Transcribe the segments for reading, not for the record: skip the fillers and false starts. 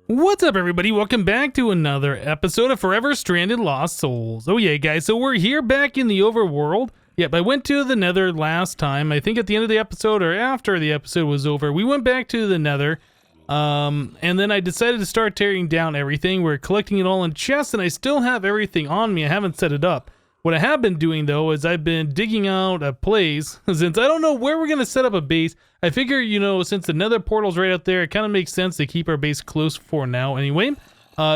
What's up, everybody? Welcome back to another episode of Forever Stranded Lost Souls. Oh yeah, guys, so we're here back in the overworld. Yep, I went to the nether last time. I think at the end of the episode or after the episode was over, we went back to the nether. And then I decided to start tearing down everything. We're collecting it all in chests, and I still have everything on me. I haven't set it up. What I have been doing, though, is I've been digging out a place. Since I don't know where we're going to set up a base, I figure, you know, since the nether portal's right out there, it kind of makes sense to keep our base close for now anyway.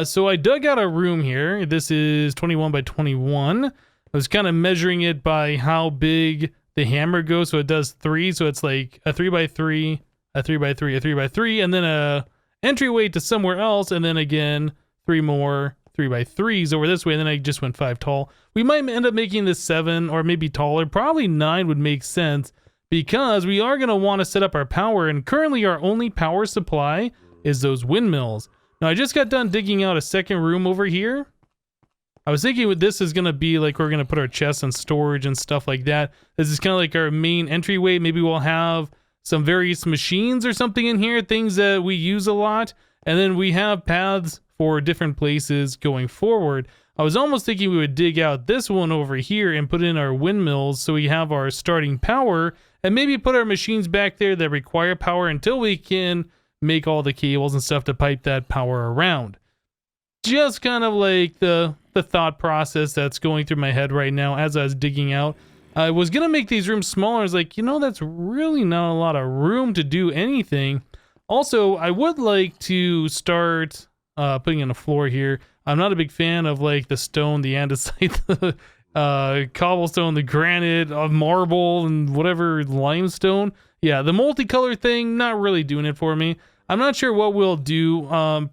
So I dug out a room here. This is 21 by 21. I was kind of measuring it by how big the hammer goes. So it does 3. So it's like a 3 by 3, a 3 by 3, a 3 by 3, and then a entryway to somewhere else. And then again, 3 more 3 by 3s over this way. And then I just went 5 tall. We might end up making this 7 or maybe taller. Probably 9 would make sense, because we are going to want to set up our power, and currently our only power supply is those windmills. Now, I just got done digging out a second room over here. I was thinking this is going to be like we're going to put our chests and storage and stuff like that. This is kind of like our main entryway. Maybe we'll have some various machines or something in here, things that we use a lot, and then we have paths for different places going forward. I was almost thinking we would dig out this one over here and put in our windmills so we have our starting power, and maybe put our machines back there that require power until we can make all the cables and stuff to pipe that power around. Just kind of like the thought process that's going through my head right now as I was digging out. I was going to make these rooms smaller. I was like, you know, that's really not a lot of room to do anything. Also, I would like to start putting in a floor here. I'm not a big fan of like the stone, the andesite, the cobblestone, the granite, marble, and whatever limestone. Yeah, the multicolored thing, not really doing it for me. I'm not sure what we'll do.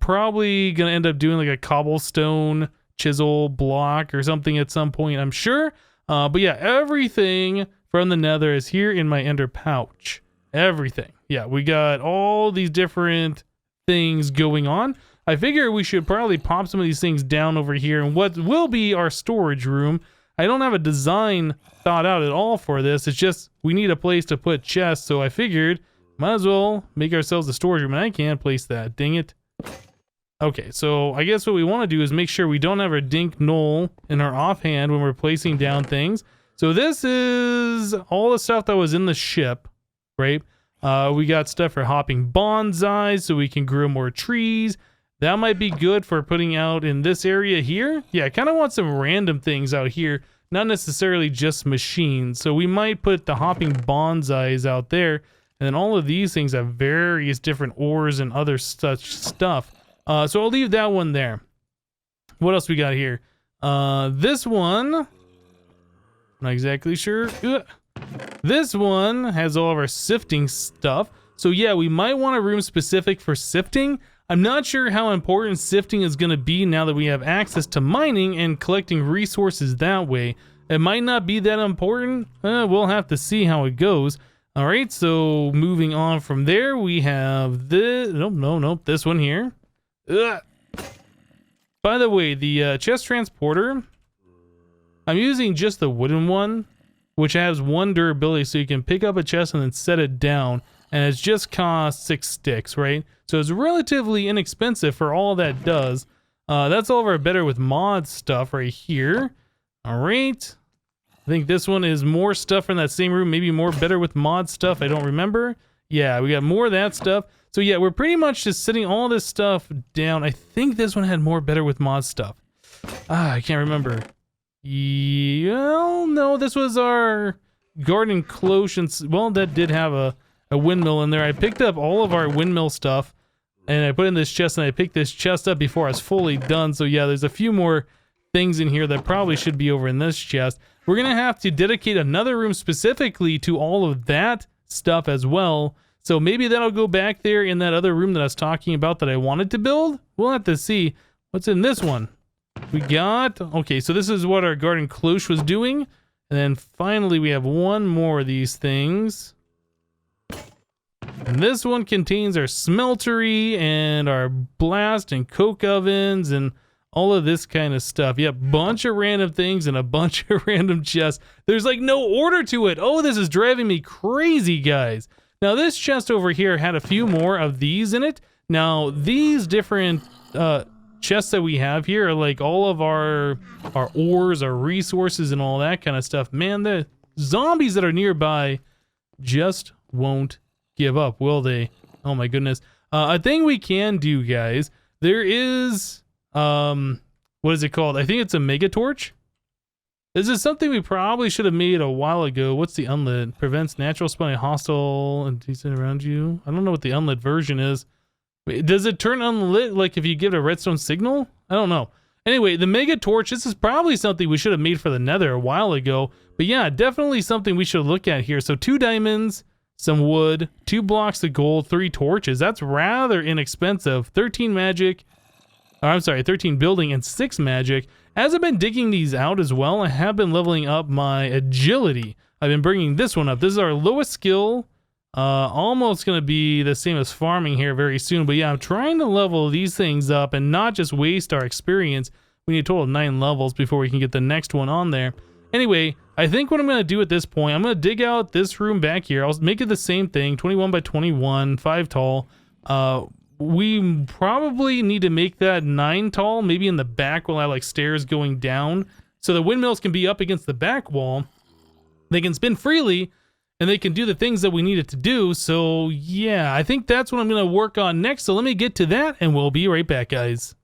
Probably gonna end up doing like a cobblestone chisel block or something at some point, I'm sure. But yeah, everything from the nether is here in my ender pouch. Everything. Yeah, we got all these different things going on. I figure we should probably pop some of these things down over here in what will be our storage room. I don't have a design thought out at all for this. It's just we need a place to put chests, so I figured might as well make ourselves a storage room, and I can't place that. Dang it. Okay, so I guess what we want to do is make sure we don't have our dink null in our offhand when we're placing down things. So this is all the stuff that was in the ship, right? We got stuff for hopping bonsais so we can grow more trees. That might be good for putting out in this area here. Yeah, I kind of want some random things out here, not necessarily just machines. So we might put the hopping bonsais out there. And then all of these things have various different ores and other such stuff. So I'll leave that one there. What else we got here? This one, not exactly sure. This one has all of our sifting stuff. So yeah, we might want a room specific for sifting. I'm not sure how important sifting is going to be now that we have access to mining and collecting resources that way. It might not be that important. We'll have to see how it goes. All right, so moving on from there, we have this. Nope, this one here. Ugh. By the way, the chest transporter, I'm using just the wooden one, which has 1 durability, so you can pick up a chest and then set it down. And it's just cost 6 sticks, right? So it's relatively inexpensive for all that does. That's all of our better with mod stuff right here. All right. I think this one is more stuff from that same room. Maybe more better with mod stuff. I don't remember. Yeah, we got more of that stuff. So yeah, we're pretty much just sitting all this stuff down. I think this one had more better with mod stuff. I can't remember. Well, no, this was our garden cloche. Well, that did have a windmill in there. I picked up all of our windmill stuff and I put in this chest, and I picked this chest up before I was fully done. So yeah, there's a few more things in here that probably should be over in this chest. We're gonna have to dedicate another room specifically to all of that stuff as well. So maybe that'll go back there in that other room that I was talking about that I wanted to build. We'll have to see what's in this one. We got, okay, so this is what our garden cloche was doing. And then finally we have one more of these things. And this one contains our smeltery and our blast and coke ovens and all of this kind of stuff. Yep, bunch of random things and a bunch of random chests. There's like no order to it. Oh, this is driving me crazy, guys. Now this chest over here had a few more of these in it. Now, these different chests that we have here are like all of our ores, our resources, and all that kind of stuff. Man, the zombies that are nearby just won't give up, will they? Oh my goodness. A thing we can do, guys, there is, what is it called? I think it's a mega torch. This is something we probably should have made a while ago. What's the unlit? Prevents natural spawning hostile and decent around you. I don't know what the unlit version is. Wait, does it turn unlit like if you give it a redstone signal? I don't know. Anyway, the mega torch, this is probably something we should have made for the nether a while ago. But yeah, definitely something we should look at here. So 2 diamonds, some wood, 2 blocks of gold, 3 torches. That's rather inexpensive. 13 magic. Oh, I'm sorry, 13 building and 6 magic. As I've been digging these out as well, I have been leveling up my agility. I've been bringing this one up. This is our lowest skill. Almost going to be the same as farming here very soon. But yeah, I'm trying to level these things up and not just waste our experience. We need a total of 9 levels before we can get the next one on there. Anyway, I think what I'm going to do at this point, I'm going to dig out this room back here. I'll make it the same thing, 21 by 21, 5 tall. We probably need to make that 9 tall. Maybe in the back we'll have like stairs going down. So the windmills can be up against the back wall. They can spin freely. And they can do the things that we need it to do. So yeah, I think that's what I'm going to work on next. So let me get to that and we'll be right back, guys.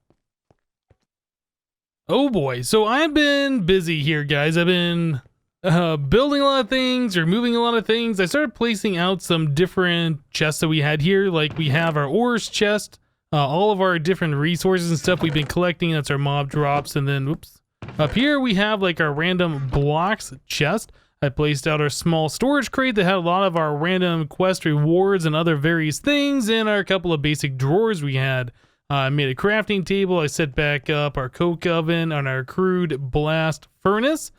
Oh boy. So I've been busy here, guys. I've been building a lot of things or moving a lot of things. I started placing out some different chests that we had here. Like we have our ores chest, all of our different resources and stuff we've been collecting. That's our mob drops. And then, oops, up here we have like our random blocks chest. I placed out our small storage crate that had a lot of our random quest rewards and other various things, and our couple of basic drawers we had. I made a crafting table. I set back up our coke oven and our crude blast furnace.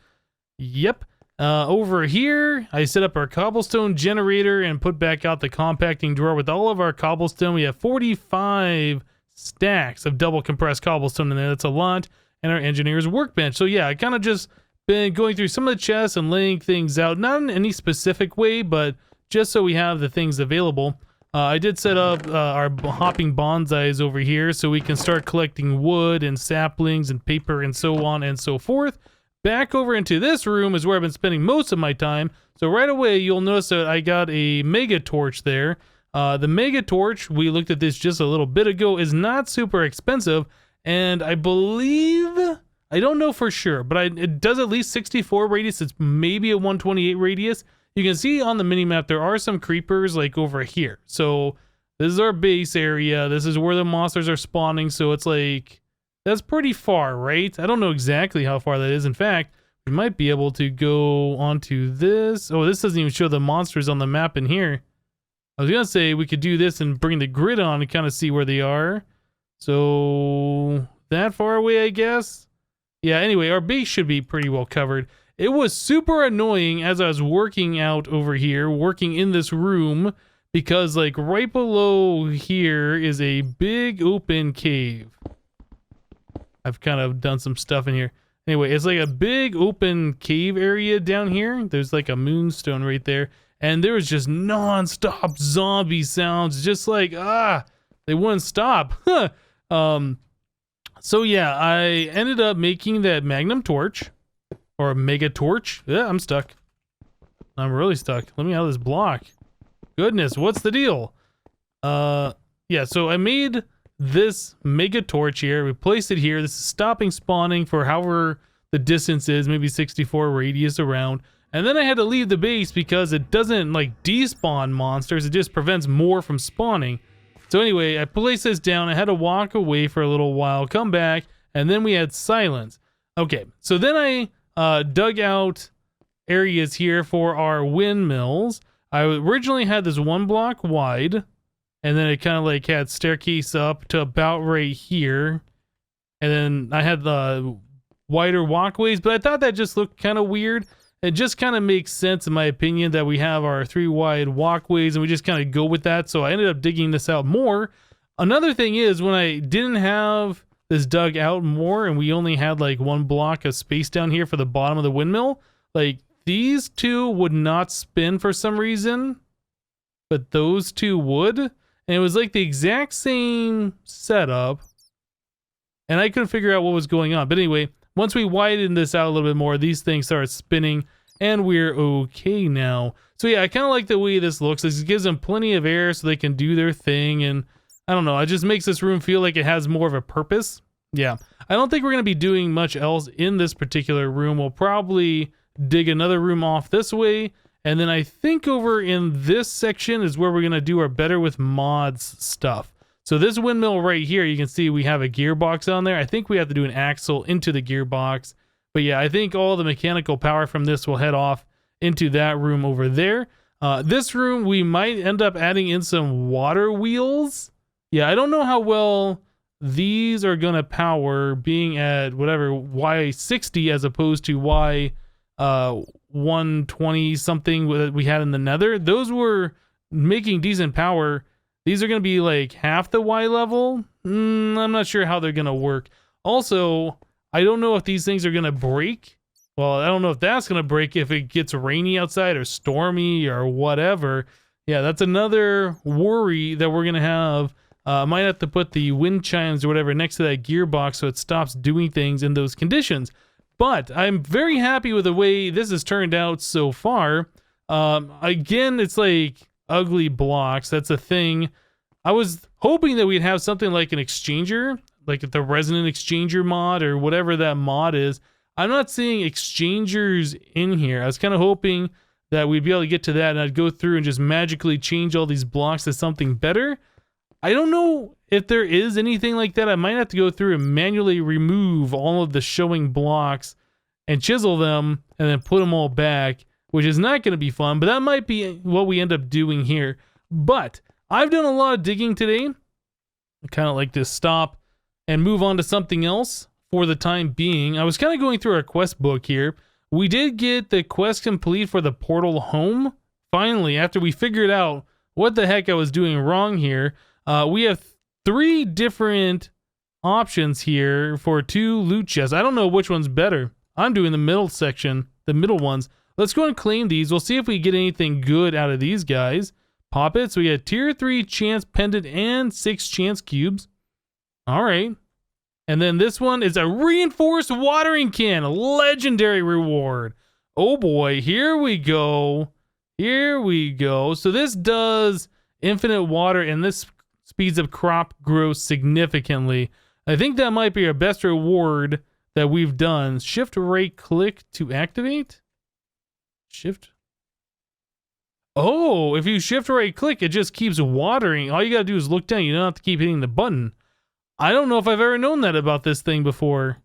Yep. Over here, I set up our cobblestone generator and put back out the compacting drawer with all of our cobblestone. We have 45 stacks of double compressed cobblestone in there. That's a lot. And our engineer's workbench. So yeah, I kind of just been going through some of the chests and laying things out, not in any specific way, but just so we have the things available. I did set up our hopping bonsais over here so we can start collecting wood and saplings and paper and so on and so forth. Back over into this room is where I've been spending most of my time. So right away, you'll notice that I got a mega torch there. The mega torch, we looked at this just a little bit ago, is not super expensive. And I believe, I don't know for sure, but it does at least 64 radius. It's maybe a 128 radius. You can see on the minimap there are some creepers like over here. So this is our base area. This is where the monsters are spawning. So it's like, that's pretty far, right? I don't know exactly how far that is. In fact, we might be able to go onto this. Oh, this doesn't even show the monsters on the map in here. I was going to say we could do this and bring the grid on and kind of see where they are. So that far away, I guess. Yeah, anyway, our base should be pretty well covered. It was super annoying as I was working out over here, working in this room, because like right below here is a big open cave. I've kind of done some stuff in here. Anyway, it's like a big open cave area down here. There's like a moonstone right there. And there was just non-stop zombie sounds, just like, they wouldn't stop. So yeah, I ended up making that magnum torch. Or a mega torch. Yeah, I'm stuck. I'm really stuck. Let me out of this block. Goodness, what's the deal? Yeah, so I made this mega torch here. We placed it here. This is stopping spawning for however the distance is, maybe 64 radius around. And then I had to leave the base because it doesn't like despawn monsters. It just prevents more from spawning. So anyway, I placed this down. I had to walk away for a little while, come back, and then we had silence. Okay, so then I dug out areas here for our windmills. I originally had this 1 block wide, and then it kind of like had staircase up to about right here. And then I had the wider walkways, but I thought that just looked kind of weird. It just kind of makes sense in my opinion that we have our 3 wide walkways and we just kind of go with that. So I ended up digging this out more. Another thing is when I didn't have this dug out more and we only had like 1 block of space down here for the bottom of the windmill, like these 2 would not spin for some reason, but those 2 would. and it was like the exact same setup, and I couldn't figure out what was going on. But anyway, once we widen this out a little bit more, these things start spinning, and we're okay now. So yeah, I kind of like the way this looks. This gives them plenty of air so they can do their thing, and I don't know, it just makes this room feel like it has more of a purpose. Yeah, I don't think we're going to be doing much else in this particular room. We'll probably dig another room off this way, and then I think over in this section is where we're going to do our better with mods stuff. So this windmill right here, you can see we have a gearbox on there. I think we have to do an axle into the gearbox. But yeah, I think all the mechanical power from this will head off into that room over there. This room, we might end up adding in some water wheels. Yeah, I don't know how well these are going to power being at whatever Y60 as opposed to Y120 something that we had in the Nether. Those were making decent power. These are going to be like half the Y level. I'm not sure how they're going to work. Also, I don't know if these things are going to break. Well, I don't know if that's going to break if it gets rainy outside or stormy or whatever. Yeah, that's another worry that we're going to have. Might have to put the wind chimes or whatever next to that gearbox so it stops doing things in those conditions. But I'm very happy with the way this has turned out so far. Again, it's like ugly blocks. That's a thing. I was hoping that we'd have something like an exchanger, like the resonant exchanger mod or whatever that mod is. I'm not seeing exchangers in here. I was kind of hoping that we'd be able to get to that and I'd go through and just magically change all these blocks to something better. I don't know if there is anything like that. I might have to go through and manually remove all of the showing blocks and chisel them and then put them all back, which is not going to be fun, but that might be what we end up doing here. But I've done a lot of digging today. I kind of like to stop and move on to something else for the time being. I was kind of going through our quest book here. We did get the quest complete for the portal home. Finally, after we figured out what the heck I was doing wrong here, we have 3 different options here for 2 loot chests. I don't know which one's better. I'm doing the middle section, the middle ones. Let's go and claim these. We'll see if we get anything good out of these guys. Pop it. So we got tier 3 chance pendant and 6 chance cubes. All right. And then this one is a reinforced watering can, a legendary reward. Oh boy, here we go. Here we go. So this does infinite water and this speeds up crop growth significantly. I think that might be our best reward that we've done. Shift right click to activate. Shift. Oh, if you shift right click, it just keeps watering. All you gotta do is look down. You don't have to keep hitting the button. I don't know if I've ever known that about this thing before.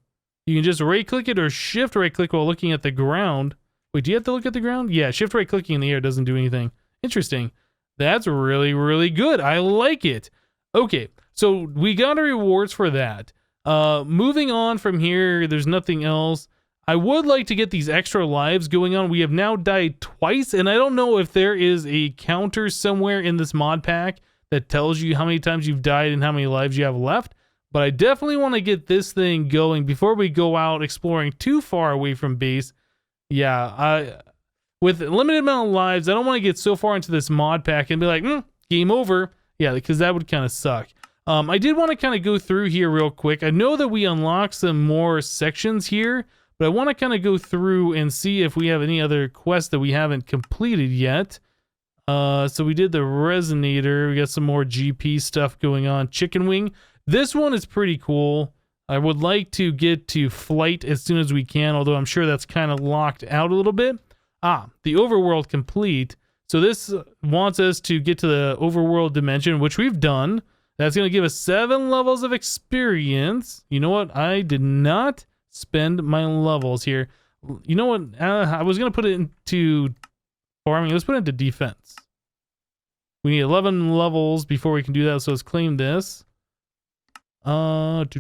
You can just right click it or shift right click while looking at the ground. Wait, do you have to look at the ground? Yeah, shift right clicking in the air doesn't do anything. Interesting. That's really, really good. I like it. Okay, so we got our rewards for that. Moving on from here, there's nothing else. I would like to get these extra lives going on. We have now died twice, and I don't know if there is a counter somewhere in this mod pack that tells you how many times you've died and how many lives you have left. But I definitely want to get this thing going before we go out exploring too far away from base. Yeah, with a limited amount of lives, I don't want to get so far into this mod pack and be like, game over. Yeah, because that would kind of suck. I did want to kind of go through here real quick. I know that we unlocked some more sections here, but I want to kind of go through and see if we have any other quests that we haven't completed yet. So we did the resonator. We got some more GP stuff going on. Chicken wing. This one is pretty cool. I would like to get to flight as soon as we can, although I'm sure that's kind of locked out a little bit. The overworld complete. So this wants us to get to the overworld dimension, which we've done. That's going to give us 7 levels of experience. You know what? I did not spend my levels here. You know what? I was going to put it into farming. Let's put it into defense. We need 11 levels before we can do that. So let's claim this. What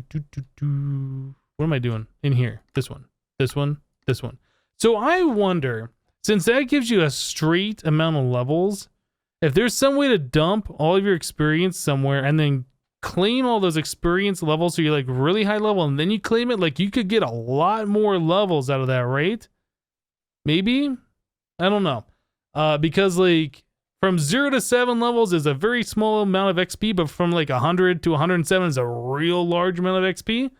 am I doing in here? This one, this one, this one. So I wonder, since that gives you a straight amount of levels, if there's some way to dump all of your experience somewhere and then claim all those experience levels so you're like really high level and then you claim it, like you could get a lot more levels out of that, right? Maybe? I don't know. Because like from 0 to 7 levels is a very small amount of XP, but from like 100 to 107 is a real large amount of XP. I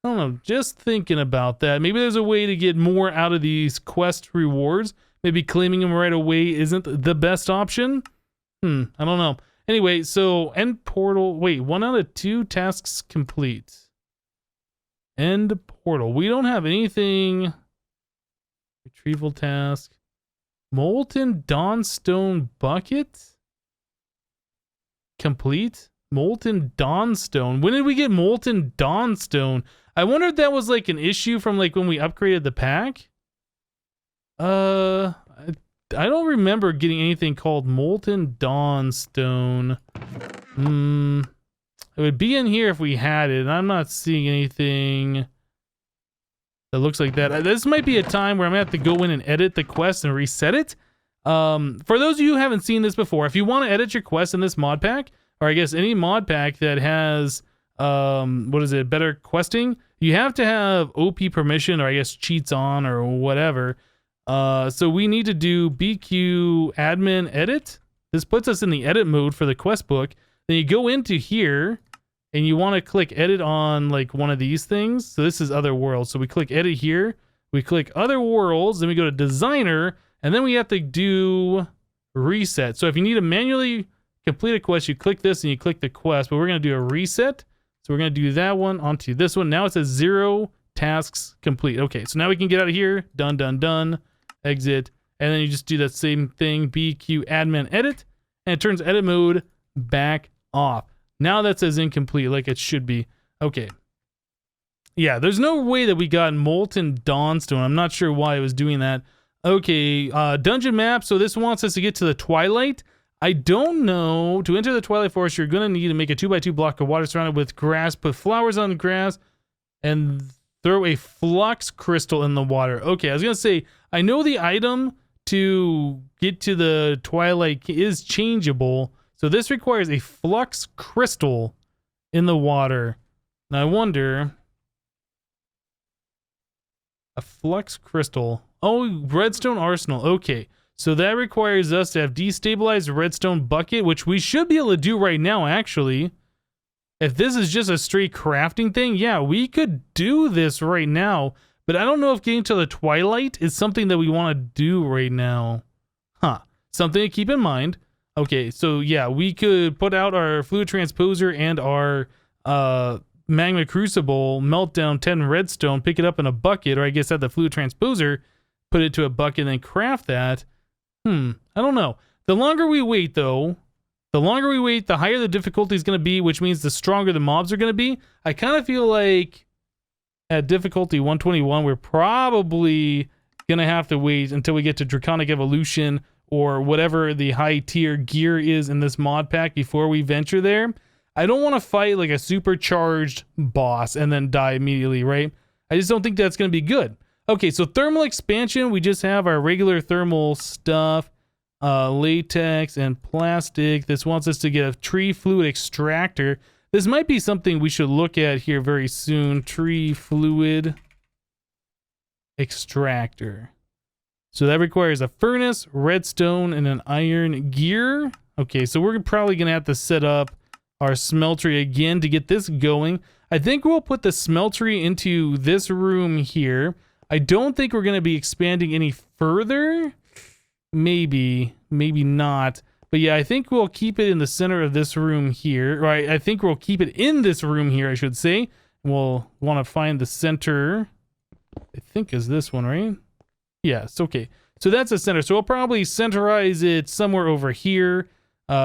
don't know, just thinking about that. Maybe there's a way to get more out of these quest rewards. Maybe claiming them right away isn't the best option. I don't know. Anyway, so end portal. Wait, 1 out of 2 tasks complete. End portal. We don't have anything. Retrieval task. Molten Dawnstone bucket? Complete? Molten Dawnstone. When did we get Molten Dawnstone? I wonder if that was like an issue from like when we upgraded the pack. I don't remember getting anything called Molten Dawnstone. It would be in here if we had it. I'm not seeing anything that looks like that. This might be a time where I'm gonna have to go in and edit the quest and reset it. For those of you who haven't seen this before, if you want to edit your quest in this mod pack, or I guess any mod pack that has better questing, you have to have OP permission, or I guess cheats on, or whatever. So we need to do BQ admin edit. This puts us in the edit mode for the quest book. Then you go into here and you want to click edit on like one of these things. So this is other worlds. So we click edit here, we click other worlds, then we go to designer, and then we have to do reset. So if you need to manually complete a quest, you click this and you click the quest, but we're going to do a reset. So we're going to do that one onto this one. Now it says 0 tasks complete. Okay, so now we can get out of here. Done, done, done. Exit. And then you just do that same thing. BQ admin edit. And it turns edit mode back off. Now that says incomplete like it should be. Okay. Yeah, there's no way that we got Molten Dawnstone. I'm not sure why it was doing that. Okay, dungeon map. So this wants us to get to the Twilight. I don't know. To enter the Twilight Forest, you're going to need to make a 2x2 block of water surrounded with grass, put flowers on the grass, and throw a flux crystal in the water. Okay, I was going to say, I know the item to get to the Twilight is changeable, so this requires a flux crystal in the water. Now I wonder... A flux crystal. Oh, redstone arsenal. Okay. So that requires us to have destabilized redstone bucket, which we should be able to do right now, actually. If this is just a straight crafting thing, yeah, we could do this right now. But I don't know if getting to the Twilight is something that we want to do right now. Huh. Something to keep in mind. Okay, so yeah, we could put out our fluid transposer and our magma crucible, melt down 10 redstone, pick it up in a bucket, or I guess at the fluid transposer, put it to a bucket and then craft that. I don't know. The longer we wait, though, the higher the difficulty is going to be, which means the stronger the mobs are going to be. I kind of feel like at difficulty 121, we're probably going to have to wait until we get to Draconic Evolution or whatever the high tier gear is in this mod pack before we venture there. I don't want to fight like a supercharged boss and then die immediately, right? I just don't think that's going to be good. Okay, so thermal expansion, we just have our regular thermal stuff, latex and plastic. This wants us to get a tree fluid extractor. This might be something we should look at here very soon. Tree fluid extractor. So that requires a furnace, redstone, and an iron gear. Okay, so we're probably going to have to set up our smeltery again to get this going. I think we'll put the smeltery into this room here. I don't think we're going to be expanding any further. Maybe not. But yeah, I think we'll keep it in the center of this room here. Right, I think we'll keep it in this room here, I should say. We'll want to find the center. I think is this one, right? Yes, okay. So that's the center. So we'll probably centerize it somewhere over here,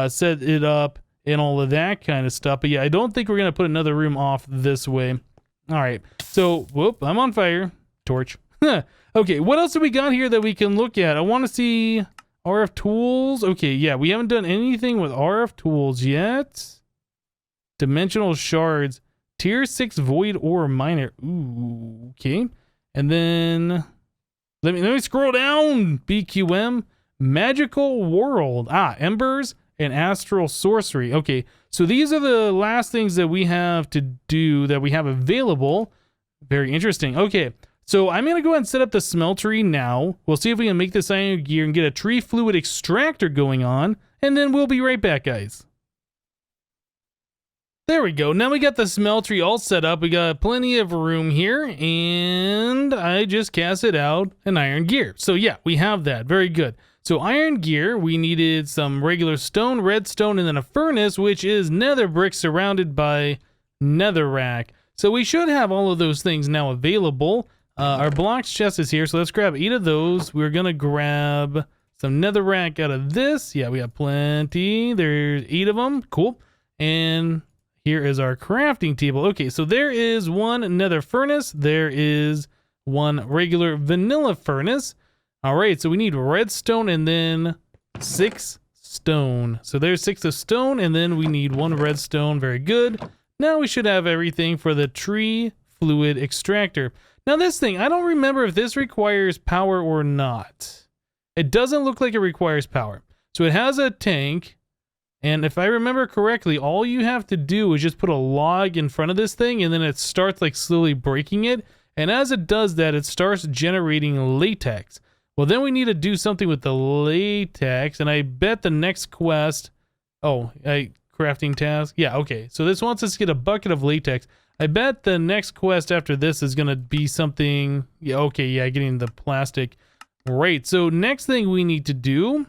set it up, and all of that kind of stuff. But yeah, I don't think we're going to put another room off this way. All right. So, whoop, I'm on fire. Torch. Okay, what else do we got here that we can look at? I want to see RF tools. Okay, yeah, we haven't done anything with RF tools yet. Dimensional shards. Tier 6 void ore miner. Ooh, okay. And then let me scroll down. BQM. Magical world. Embers and astral sorcery. Okay, so these are the last things that we have to do that we have available. Very interesting. Okay, so I'm going to go ahead and set up the smeltery now. We'll see if we can make this iron gear and get a tree fluid extractor going on and then we'll be right back, guys. There we go. Now we got the smeltery all set up. We got plenty of room here, and I just casted out an iron gear. So yeah, we have that. Very good. So iron gear, we needed some regular stone, redstone, and then a furnace, which is nether brick surrounded by netherrack. So we should have all of those things now available. Our blocks chest is here, so let's grab 8 of those. We're gonna grab some netherrack out of this. Yeah, we have plenty. There's 8 of them. Cool. And here is our crafting table. Okay, so there is one nether furnace. There is one regular vanilla furnace. All right, so we need redstone and then 6 stone. So there's 6 of stone, and then we need 1 redstone. Very good. Now we should have everything for the tree fluid extractor. Now this thing, I don't remember if this requires power or not. It doesn't look like it requires power. So it has a tank. And if I remember correctly, all you have to do is just put a log in front of this thing, and then it starts like slowly breaking it. And as it does that, it starts generating latex. Well, then we need to do something with the latex, and I bet the next quest... Oh, crafting task? Yeah, okay. So this wants us to get a bucket of latex. I bet the next quest after this is going to be something... Yeah, okay, yeah, getting the plastic. Right, so next thing we need to do...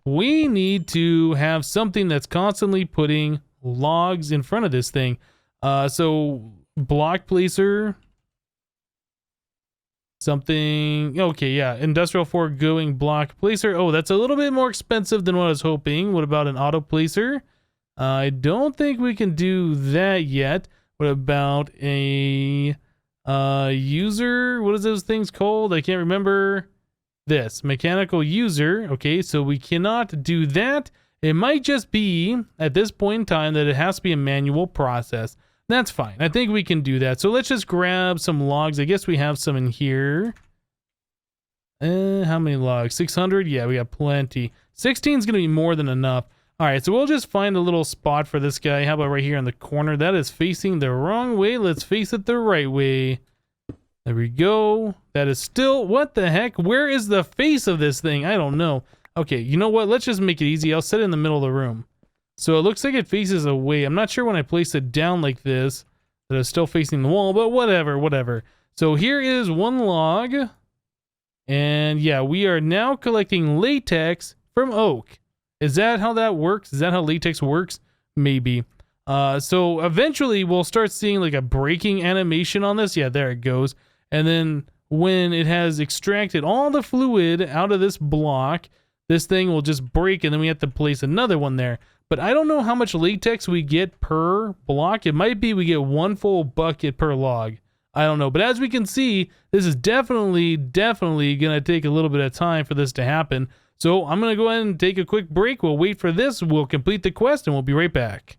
We need to have something that's constantly putting logs in front of this thing. So block placer, something. Okay, yeah, industrial foregoing block placer. Oh, that's a little bit more expensive than what I was hoping. What about an auto placer? I don't think we can do that yet. What about a user? What is those things called? I can't remember. This mechanical user. Okay, so we cannot do that. It might just be at this point in time that it has to be a manual process. That's fine. I think we can do that. So let's just grab some logs. I guess we have some in here. How many logs? 600? Yeah, we got plenty. 16 is going to be more than enough. All right, so we'll just find a little spot for this guy. How about right here in the corner? That is facing the wrong way. Let's face it the right way. There we go. That is still... What the heck? Where is the face of this thing? I don't know. Okay, you know what? Let's just make it easy. I'll set it in the middle of the room. So it looks like it faces away. I'm not sure when I place it down like this that it's still facing the wall, but whatever. So here is 1 log. And yeah, we are now collecting latex from oak. Is that how that works? Is that how latex works? Maybe. So eventually we'll start seeing like a breaking animation on this. Yeah, there it goes. And then when it has extracted all the fluid out of this block, this thing will just break, and then we have to place another one there. But I don't know how much latex we get per block. It might be we get 1 full bucket per log. I don't know. But as we can see, this is definitely going to take a little bit of time for this to happen. So I'm going to go ahead and take a quick break. We'll wait for this. We'll complete the quest, and we'll be right back.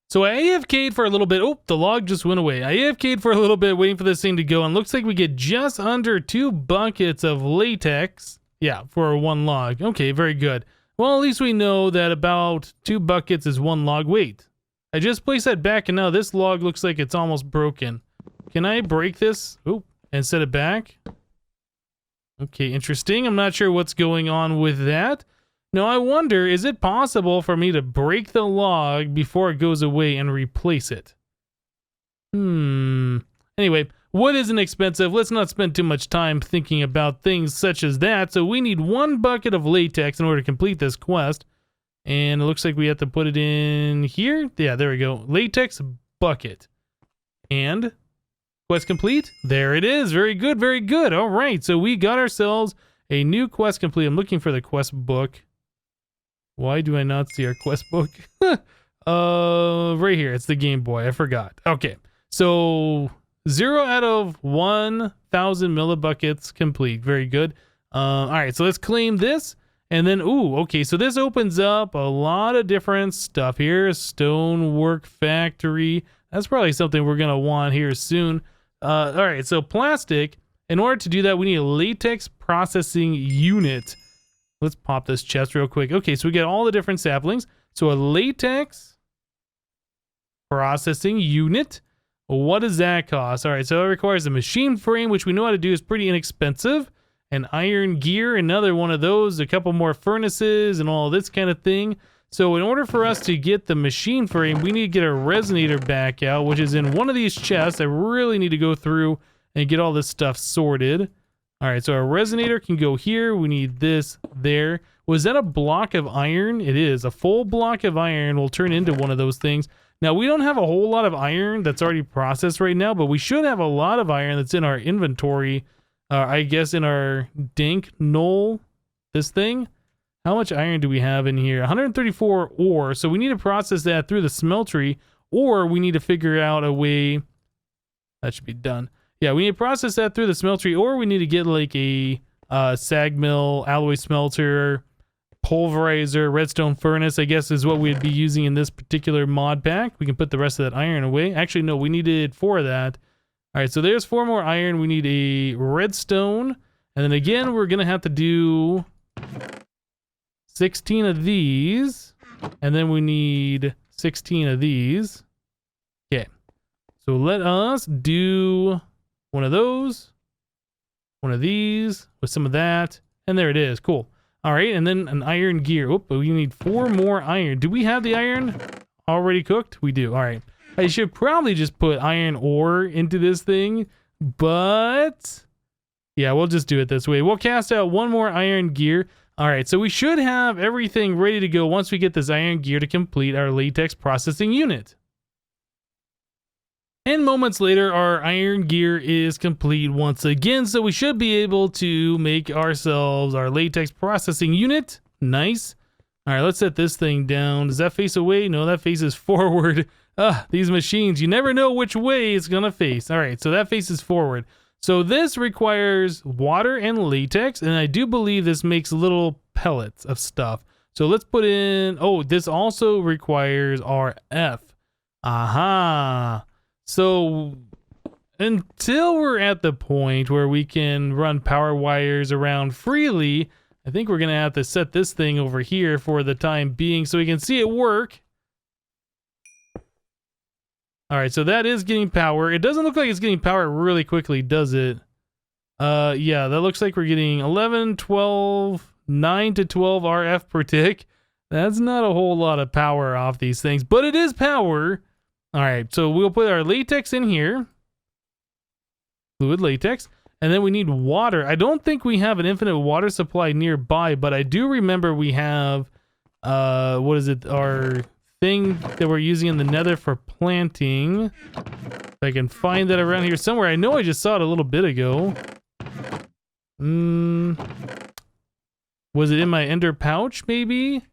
So I AFK'd for a little bit. Oh, the log just went away. I AFK'd for a little bit waiting for this thing to go, and looks like we get just under 2 buckets of latex. Yeah, for 1 log. Okay, very good. Well, at least we know that about 2 buckets is 1 log. Wait, I just placed that back, and now this log looks like it's almost broken. Can I break this? Oh, and set it back? Okay, interesting. I'm not sure what's going on with that. Now, I wonder, is it possible for me to break the log before it goes away and replace it? Anyway, wood isn't expensive. Let's not spend too much time thinking about things such as that. So we need 1 bucket of latex in order to complete this quest. And it looks like we have to put it in here. Yeah, there we go. Latex bucket. And quest complete. There it is. Very good, very good. All right, so we got ourselves a new quest complete. I'm looking for the quest book. Why do I not see our quest book? Right here. It's the Game Boy. I forgot. Okay. So 0 out of 1,000 millibuckets complete. Very good. All right. So let's claim this. And then, ooh, okay. So this opens up a lot of different stuff here. Stonework factory. That's probably something we're going to want here soon. All right. So plastic. In order to do that, we need a latex processing unit. Let's pop this chest real quick. Okay, so we get all the different saplings. So a latex processing unit. What does that cost? All right, so it requires a machine frame, which we know how to do is pretty inexpensive. an iron gear, another one of those, a couple more furnaces, and all this kind of thing. So in order for us to get the machine frame, we need to get our resonator back out, which is in one of these chests. I really need to go through and get all this stuff sorted. All right, so our resonator can go here. We need this there. Was that a block of iron? It is. A full block of iron will turn into one of those things. Now, we don't have a whole lot of iron that's already processed right now, but we should have a lot of iron that's in our inventory. I guess in our dink knoll, this thing. How much iron do we have in here? 134 ore. So we need to process that through the smeltery, or we need to figure out a way. That should be done. Yeah, we need to process that through the smeltery, or we need to get like a sag mill, alloy smelter, pulverizer, redstone furnace, I guess is what we'd be using in this particular mod pack. We can put the rest of that iron away. Actually, no, we needed 4 of that. All right, so there's 4 more iron. We need a redstone. And then again, we're going to have to do 16 of these. And then we need 16 of these. Okay. So let us do one of those, one of these with some of that. And there it is. Cool. All right. And then an iron gear. Oop, but we need 4 more iron. Do we have the iron already cooked? We do. All right. I should probably just put iron ore into this thing, but yeah, we'll just do it this way. We'll cast out 1 more iron gear. All right, so we should have everything ready to go once we get this iron gear to complete our latex processing unit. And moments later, our iron gear is complete once again, so we should be able to make ourselves our latex processing unit. Nice. All right, let's set this thing down. Does that face away? No, that faces forward. These machines, you never know which way it's gonna face. All right, so that faces forward. So this requires water and latex, and I do believe this makes little pellets of stuff. So let's put in, oh, this also requires RF. Aha. So until we're at the point where we can run power wires around freely, I think we're gonna have to set this thing over here for the time being so we can see it work. All right, so that is getting power. It doesn't look like it's getting power really quickly, does it? Yeah, that looks like we're getting 11, 12, 9 to 12 RF per tick. That's not a whole lot of power off these things, but it is power. All right, so we'll put our latex in here. Fluid latex. And then we need water. I don't think we have an infinite water supply nearby, but I do remember we have, what is it, our thing that we're using in the nether for planting. If I can find that around here somewhere. I know I just saw it a little bit ago. Was it in my ender pouch, maybe?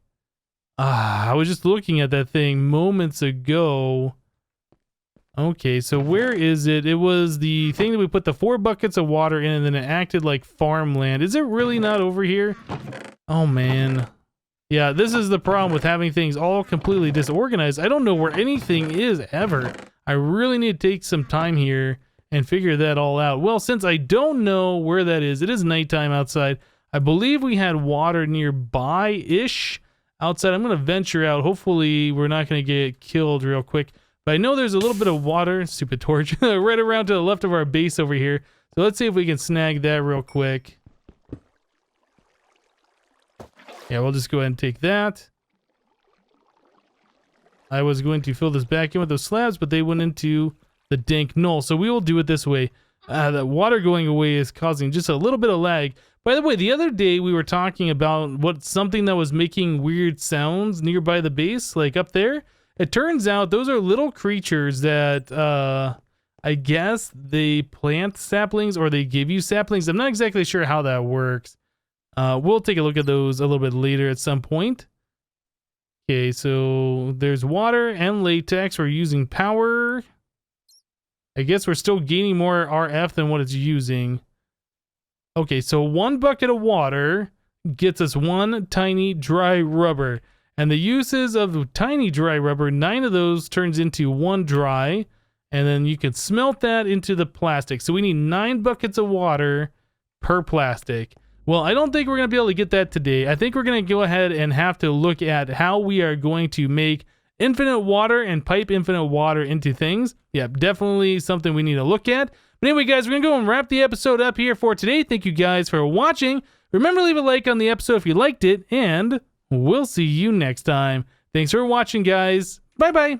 I was just looking at that thing moments ago. Okay, so where is it? It was the thing that we put the 4 buckets of water in and then it acted like farmland. Is it really not over here? Oh, man. Yeah, this is the problem with having things all completely disorganized. I don't know where anything is ever. I really need to take some time here and figure that all out. Well, since I don't know where that is, it is nighttime outside. I believe we had water nearby-ish outside. I'm going to venture out. Hopefully, we're not going to get killed real quick. But I know there's a little bit of water, stupid torch, right around to the left of our base over here. So let's see if we can snag that real quick. Yeah, we'll just go ahead and take that. I was going to fill this back in with those slabs, but they went into the dank knoll. So we will do it this way. The water going away is causing just a little bit of lag. By the way, the other day we were talking about something that was making weird sounds nearby the base, like up there. It turns out those are little creatures that, I guess they plant saplings or they give you saplings. I'm not exactly sure how that works. We'll take a look at those a little bit later at some point. Okay, so there's water and latex. We're using power. I guess we're still gaining more RF than what it's using. Okay, so 1 bucket of water gets us 1 tiny dry rubber. And the uses of the tiny dry rubber, 9 of those turns into 1 dry. And then you can smelt that into the plastic. So we need 9 buckets of water per plastic. Well, I don't think we're going to be able to get that today. I think we're going to go ahead and have to look at how we are going to make infinite water and pipe infinite water into things. Yeah, definitely something we need to look at. But anyway, guys, we're going to go and wrap the episode up here for today. Thank you guys for watching. Remember to leave a like on the episode if you liked it, and we'll see you next time. Thanks for watching, guys. Bye-bye.